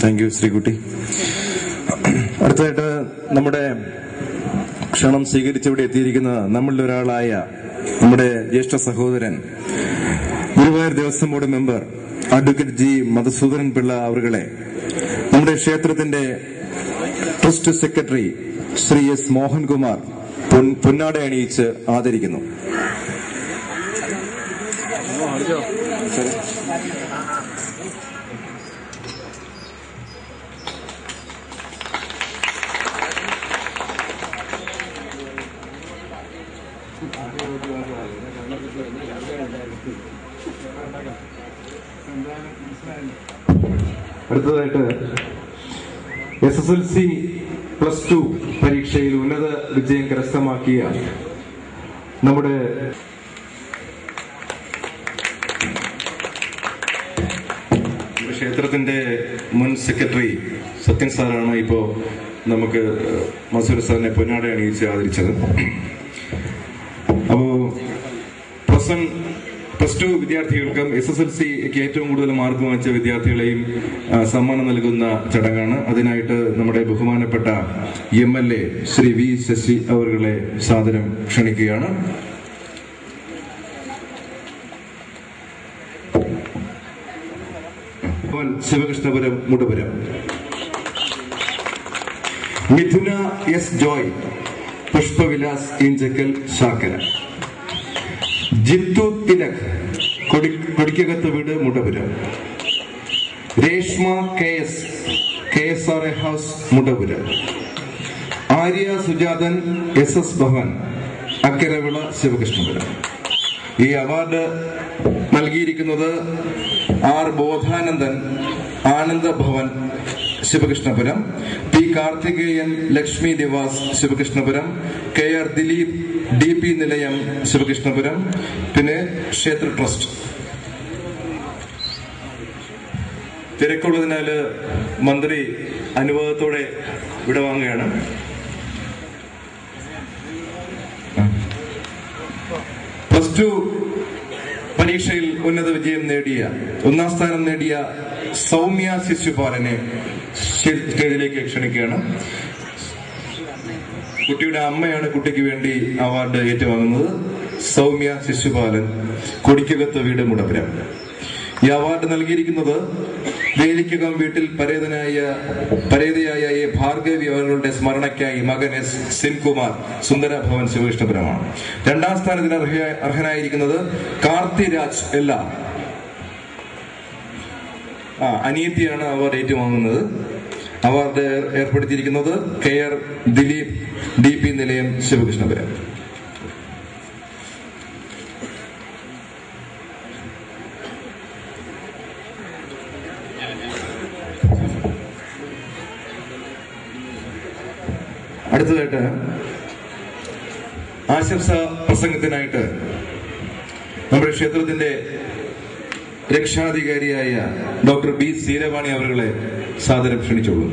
Thank you Sreekutty. അടുത്തതായിട്ട് നമ്മുടെ ക്ഷണം സ്വീകരിച്ചിവിടെ എത്തിയിരിക്കുന്ന നമ്മളിൽ ഒരാളായ നമ്മുടെ ജ്യേഷ്ഠ സഹോദരൻ Guruvayur Devaswom board member advocate G Madhusoodanan Pillai അവരുകളെ നമ്മുടെ ക്ഷേത്രത്തിന്റെ trust secretary Shri S Mohankumar പൊന്നാട അണിയിച്ച് ആദരിക്കുന്നു. അടുത്തതായിട്ട് SSLC +2 പരീക്ഷയിൽ ഉന്നത വിജയം കരസ്ഥമാക്കിയ നമ്മുടെ ക്ഷേത്രത്തിന്റെ മുൻ സെക്രട്ടറി സത്യൻ സാറാണ് ഇപ്പോ നമുക്ക് മസൂർ സാറിനെ പൊന്നാട അണിയിച്ച് ആദരിച്ചത്. അപ്പോ +2 വിദ്യാർത്ഥികൾക്കും SSLCക്ക് ഏറ്റവും കൂടുതൽ മാർക്ക് വാങ്ങിച്ച വിദ്യാർത്ഥികളെയും സമ്മാനം നൽകുന്ന ചടങ്ങാണ്. അതിനായിട്ട് നമ്മുടെ ബഹുമാനപ്പെട്ട MLA ശ്രീ വി ശശി അവരുടെ സാദരം ക്ഷണിക്കുകയാണ്. ശിവകൃഷ്ണപുരം മുടപുരം. മിഥുന എസ് ജോയ് പുഷ്പവിലാസ് ഇഞ്ചക്കൽ ശാക്കര. ജിത്തു തിലക് കൊടിക്കകത്ത് വീട് Mudapuram. Reshma KSRA house Mudapuram. Arya Sujathan SS Bhavan Akkaravila Sivakrishnapuram. ഈ അവാർഡ് നൽകിയിരിക്കുന്നത് R ബോധാനന്ദൻ ആനന്ദ Bhavan ശിവകൃഷ്ണപുരം, P Karthikeyan Lakshmi Niwas ശിവകൃഷ്ണപുരം, KR Dileep DP നിലയം ശിവകൃഷ്ണപുരം, പിന്നെ ക്ഷേത്ര ട്രസ്റ്റ്. തിരക്കുള്ളതിനാല് മന്ത്രി അനുവാദത്തോടെ വിടവാങ്ങുകയാണ്. +2 പരീക്ഷയിൽ ഉന്നത വിജയം നേടിയ 1ാം സ്ഥാനം നേടിയ സൗമ്യ ശിശുപാലനെ സ്റ്റേജിലേക്ക് ക്ഷണിക്കുകയാണ്. കുട്ടിയുടെ അമ്മയാണ് കുട്ടിക്ക് വേണ്ടി അവാർഡ് ഏറ്റുവാങ്ങുന്നത്. സൗമ്യ ശിശുപാലൻ, കൊടിക്കകത്ത് വീട് മുടപുരം. ഈ അവാർഡ് നൽകിയിരിക്കുന്നത് വേലിക്കകം വീട്ടിൽ പരേതയായ എ ഭാർഗവി അവരുടെ സ്മരണയ്ക്കായി മകൻ S സിൻകുമാർ സുന്ദര ഭവൻ ശിവകൃഷ്ണപുരമാണ്. 2ാം സ്ഥാനത്തിന് അർഹനായിരിക്കുന്നത് കാർത്തിരാജ് എല്ലാ. അനിയത്തിയാണ് അവാർഡ് ഏറ്റുവാങ്ങുന്നത്. അവാർഡ് ഏർപ്പെടുത്തിയിരിക്കുന്നത് KR ദിലീപ് DP നിലയം ശിവകൃഷ്ണപുരം. അടുത്തതായിട്ട് ആശംസാ പ്രസംഗത്തിനായിട്ട് നമ്മുടെ ക്ഷേത്രത്തിന്റെ രക്ഷാധികാരിയായ ഡോക്ടർ B സീരവാണി അവരുടെ സാദരം ക്ഷണിച്ചോളൂ.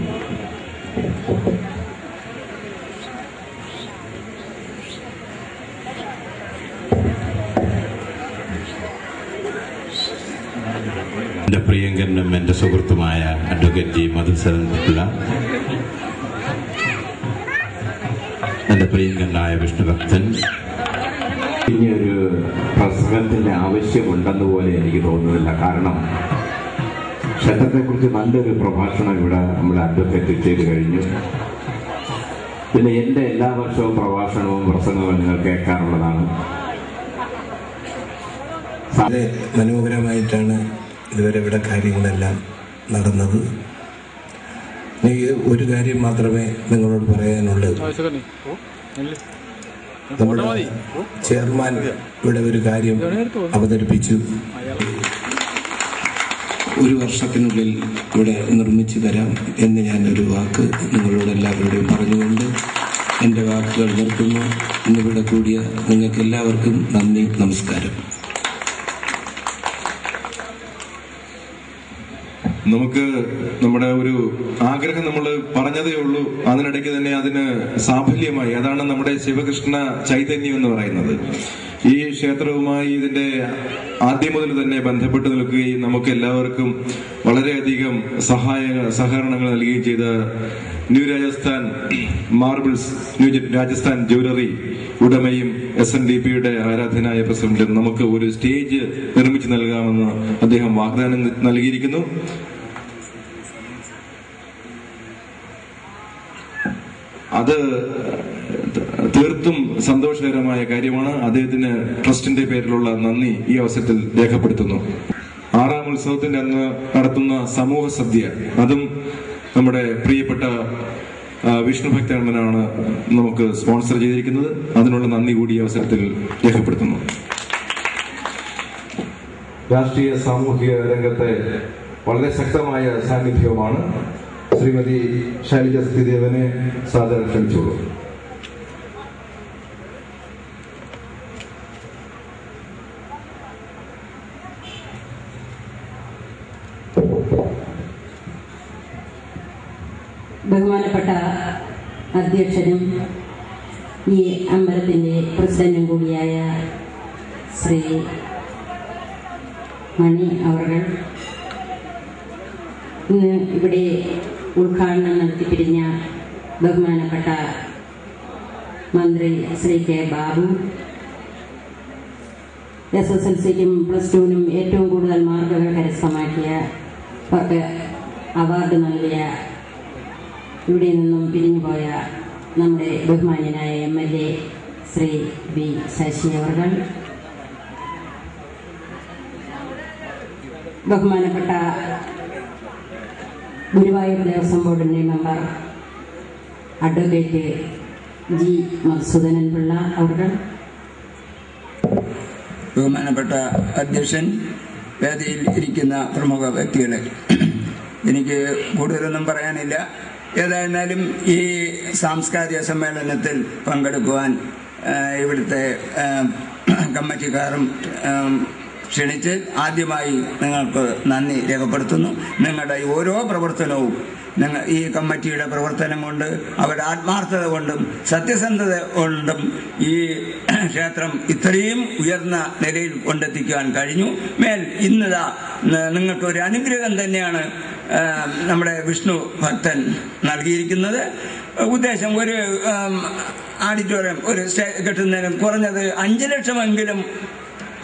എന്റെ പ്രിയങ്കരനും എന്റെ സുഹൃത്തുമായ അഡ്വക്കേറ്റ് ജി മധുസൂദനൻ പിള്ള, എന്റെ പ്രിയങ്കരനായ വിഷ്ണുഭക്തൻ, ഇനിയൊരു പ്രസംഗത്തിന്റെ ആവശ്യമുണ്ടെന്ന് പോലെ എനിക്ക് തോന്നുന്നില്ല. കാരണം ക്ഷേത്രത്തെക്കുറിച്ച് നല്ലൊരു പ്രഭാഷണം ഇവിടെ നമ്മുടെ അഡ്വക്കേറ്റ് ചെയ്ത് കഴിഞ്ഞു. പിന്നെ എന്റെ എല്ലാ വർഷവും പ്രഭാഷണവും പ്രസംഗവും നിങ്ങൾ കേൾക്കാറുള്ളതാണ്. മനോഹരമായിട്ടാണ് ഇതുവരെ ഇവിടെ കാര്യങ്ങളെല്ലാം നടന്നത്. എനിക്ക് ഒരു കാര്യം മാത്രമേ നിങ്ങളോട് പറയാനുള്ളൂ. നമ്മുടെ ചെയർമാൻ ഇവിടെ ഒരു കാര്യം അവതരിപ്പിച്ചു. 1 വർഷത്തിനുള്ളിൽ ഇവിടെ നിർമ്മിച്ചു തരാം എന്ന് ഞാനൊരു വാക്ക് നിങ്ങളോട് എല്ലാവരോടും പറഞ്ഞുകൊണ്ട് എൻ്റെ വാക്കുകൾ നിർത്തുന്നു. ഇന്നിവിടെ കൂടിയ നിങ്ങൾക്ക് എല്ലാവർക്കും നന്ദി, നമസ്കാരം. നമുക്ക് നമ്മുടെ ഒരു ആഗ്രഹം നമ്മൾ പറഞ്ഞതേ ഉള്ളൂ, അതിനിടയ്ക്ക് തന്നെ അതിന് സാഫല്യമായി. അതാണ് നമ്മുടെ ശിവകൃഷ്ണ ചൈതന്യം എന്ന് പറയുന്നത്. ഈ ക്ഷേത്രവുമായി ഇതിന്റെ ആദ്യം മുതൽ തന്നെ ബന്ധപ്പെട്ട് നിൽക്കുകയും നമുക്ക് എല്ലാവർക്കും വളരെയധികം സഹകരണങ്ങൾ നൽകുകയും ചെയ്ത new Rajasthan marbles, new Rajasthan jewellery ഉടമയും SNDPയുടെ ആരാധനായ പ്രസിഡന്റും നമുക്ക് ഒരു സ്റ്റേജ് നിർമ്മിച്ചു നൽകാമെന്ന് അദ്ദേഹം വാഗ്ദാനം നൽകിയിരിക്കുന്നു. അത് തീർത്തും സന്തോഷകരമായ കാര്യമാണ്. അദ്ദേഹത്തിന് ട്രസ്റ്റിന്റെ പേരിലുള്ള നന്ദി ഈ അവസരത്തിൽ രേഖപ്പെടുത്തുന്നു. 6ാം ഉത്സവത്തിന്റെ അന്ന് നടത്തുന്ന സമൂഹ സദ്യ, അതും നമ്മുടെ പ്രിയപ്പെട്ട വിഷ്ണു ഭക്തനാണ് നമുക്ക് സ്പോൺസർ ചെയ്തിരിക്കുന്നത്. അതിനുള്ള നന്ദി കൂടി ഈ അവസരത്തിൽ രേഖപ്പെടുത്തുന്നു. രാഷ്ട്രീയ സാമൂഹിക രംഗത്തെ വളരെ ശക്തമായ സാന്നിധ്യവുമാണ്. ശ്രീമതി ശൈലജ സത്യദേവനെ സാദരം ക്ഷണിച്ചോളൂ. ബഹുമാനപ്പെട്ട അധ്യക്ഷനും ഈ അമ്പലത്തിന്റെ പ്രസിഡന്റും കൂടിയായ ശ്രീ മണി അവർ ഇന്ന് ഇവിടെ ഉദ്ഘാടനം നടത്തിപ്പിരിഞ്ഞ ബഹുമാനപ്പെട്ട മന്ത്രി ശ്രീ കെ ബാബു, SSLCക്കും +2നും ഏറ്റവും കൂടുതൽ മാർക്കുകൾ കരസ്ഥമാക്കിയവർക്ക് അവാർഡ് നൽകിയ ഇവിടെ നിന്നും പിരിഞ്ഞുപോയ നമ്മുടെ ബഹുമാന്യനായ MLA ശ്രീ B ശശി അവർ, ബഹുമാനപ്പെട്ട ഗുരുവായൂർ ദേവസ്വം ബോർഡിന്റെ member advocate G Madhusoodanan Pillai അവർ, ബഹുമാനപ്പെട്ട അധ്യക്ഷൻ, വേദിയിൽ ഇരിക്കുന്ന പ്രമുഖ വ്യക്തികളെ, എനിക്ക് കൂടുതലൊന്നും പറയാനില്ല. ഏതായിരുന്നാലും ഈ സാംസ്കാരിക സമ്മേളനത്തിൽ പങ്കെടുക്കുവാൻ ഇവിടുത്തെ കമ്മിറ്റിക്കാരും ക്ഷണിച്ച് ആദ്യമായി നിങ്ങൾക്ക് നന്ദി രേഖപ്പെടുത്തുന്നു. നിങ്ങളുടെ ഓരോ പ്രവർത്തനവും ഈ കമ്മിറ്റിയുടെ പ്രവർത്തനം കൊണ്ട്, അവരുടെ ആത്മാർത്ഥത കൊണ്ടും സത്യസന്ധത കൊണ്ടും ഈ ക്ഷേത്രം ഇത്രയും ഉയർന്ന നിലയിൽ കൊണ്ടെത്തിക്കാൻ കഴിഞ്ഞു. ഇന്നിതാ നിങ്ങൾക്ക് ഒരു അനുഗ്രഹം തന്നെയാണ് നമ്മുടെ വിഷ്ണു ഭക്തൻ നൽകിയിരിക്കുന്നത്. ഉദ്ദേശം ഒരു ഓഡിറ്റോറിയം ഒരു കെട്ടുന്നതിന് കുറഞ്ഞത് 5 ലക്ഷമെങ്കിലും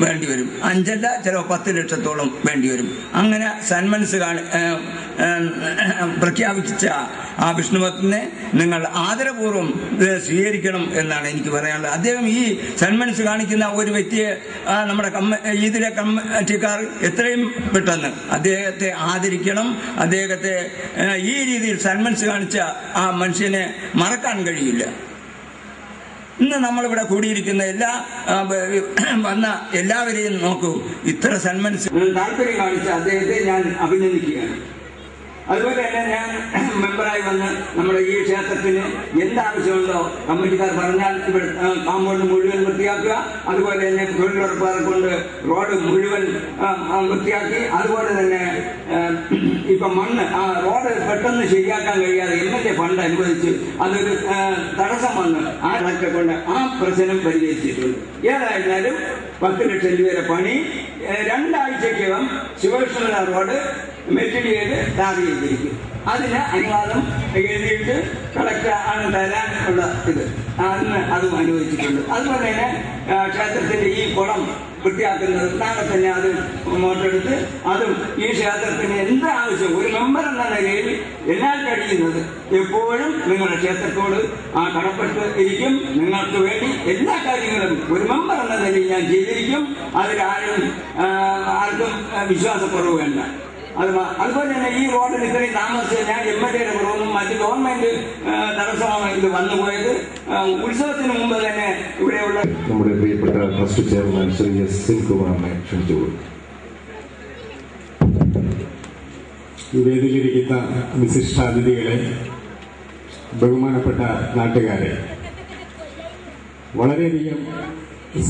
വേണ്ടിവരും. 5 അല്ല, ചിലപ്പോൾ 10 ലക്ഷത്തോളം വേണ്ടിവരും. അങ്ങനെ സന്മനസ് പ്രഖ്യാപിച്ച ആ വിഷ്ണുഭക്തനെ നിങ്ങൾ ആദരപൂർവ്വം സ്വീകരിക്കണം എന്നാണ് എനിക്ക് പറയാനുള്ളത്. അദ്ദേഹം ഈ സന്മനസ് കാണിക്കുന്ന ഒരു വ്യക്തിയെ നമ്മുടെ ഇതിലെ കമ്മിറ്റിക്കാർ എത്രയും പെട്ടെന്ന് അദ്ദേഹത്തെ ആദരിക്കണം. അദ്ദേഹത്തെ ഈ രീതിയിൽ സന്മനസ് കാണിച്ച ആ മനുഷ്യനെ മറക്കാൻ കഴിയില്ല. ഇന്ന് നമ്മളിവിടെ കൂടിയിരിക്കുന്ന വന്ന എല്ലാവരെയും നോക്കൂ, ഇത്ര സന്മനസ് താല്പര്യം കാണിച്ച അദ്ദേഹത്തെ ഞാൻ അഭിനന്ദിക്കുകയാണ്. അതുപോലെ തന്നെ ഞാൻ മെമ്പറായി വന്ന് നമ്മുടെ ഈ ക്ഷേത്രത്തിന് എന്താവശ്യമുണ്ടോ കമ്മിറ്റിക്കാർ പറഞ്ഞാൽ ഇവിടെ കാമ്പൗണ്ട് മുഴുവൻ വൃത്തിയാക്കുക, അതുപോലെ തന്നെ തൊഴിലുറപ്പുകാരെ കൊണ്ട് റോഡ് മുഴുവൻ വൃത്തിയാക്കി, അതുപോലെ തന്നെ ഇപ്പൊ മണ്ണ് റോഡ് പെട്ടെന്ന് ശരിയാക്കാൻ കഴിയാതെ MLA ഫണ്ട് അനുവദിച്ച് അതൊരു തടസ്സം വന്ന് ആ കളക്ടറെ കൊണ്ട് ആ പ്രശ്നം പരിഹരിച്ചിട്ടുണ്ട്. ഏതായിരുന്നാലും 10 ലക്ഷം രൂപയുടെ പണി 2 ആഴ്ചക്കകം ശിവകൃഷ്ണ റോഡ് മെറ്റീരിയൽ ചെയ്ത് ടാർ ചെയ്തിരിക്കും. അതിന് അനുവാദം എഴുതിയിട്ട് കളക്ടർ ആണ് തരാനുള്ള ഇത് അന്ന് അതും അനുവദിച്ചിട്ടുണ്ട്. അതുപോലെ തന്നെ ക്ഷേത്രത്തിന്റെ ഈ കുളം വൃത്തിയാക്കുന്നത് നാളെ തന്നെ അത് മോട്ടെടുത്ത് അതും ഈ ക്ഷേത്രത്തിന് എന്ത് ആവശ്യം ഒരു മെമ്പർ എന്ന നിലയിൽ എന്നാൽ കഴിയുന്നത് എപ്പോഴും നിങ്ങളുടെ ക്ഷേത്രത്തോട് കടപ്പെട്ട് ഇരിക്കും. നിങ്ങൾക്ക് വേണ്ടി എല്ലാ കാര്യങ്ങളും ഒരു മെമ്പർ എന്ന നിലയിൽ ഞാൻ ചെയ്തിരിക്കും. ആർക്കും വിശ്വാസക്കുറവ് വേണ്ട. അതുപോലെ തന്നെ ഈ റോഡിൽ ഇത്രയും താമസിച്ച് ഞാൻ MLAയുടെ കുറവൊന്നും മറ്റ് ഗവൺമെന്റ് തടസ്സമാണ് ഇത് വന്നുപോയത്. ഉത്സവത്തിന് മുമ്പ് തന്നെ ഇവിടെയുള്ള നമ്മുടെ പ്രിയപ്പെട്ട ട്രസ്റ്റ് ചെയർമാൻ ശ്രീ S സെൻകുമാറിനെ ക്ഷണിച്ചുകൊള്ളു. വേദിയിലിരിക്കുന്ന വിശിഷ്ടാതിഥികളെ, ബഹുമാനപ്പെട്ട നാട്ടുകാരെ, വളരെയധികം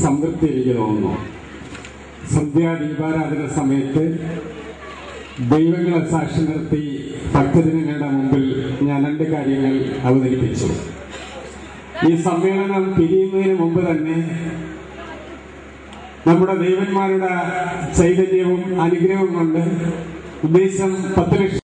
സംതൃപ്തി എനിക്ക് തോന്നുന്നു. സന്ധ്യാദീപാരാധന സമയത്ത് ദൈവങ്ങളെ സാക്ഷി നിർത്തി ഭക്തജനങ്ങളുടെ മുമ്പിൽ ഞാൻ 2 കാര്യങ്ങൾ അവതരിപ്പിച്ചു. ഈ സമ്മേളനം പിരിയുന്നതിന് മുമ്പ് തന്നെ നമ്മുടെ ദൈവന്മാരുടെ ചൈതന്യവും അനുഗ്രഹവും കൊണ്ട് ഉദ്ദേശം 10 ലക്ഷം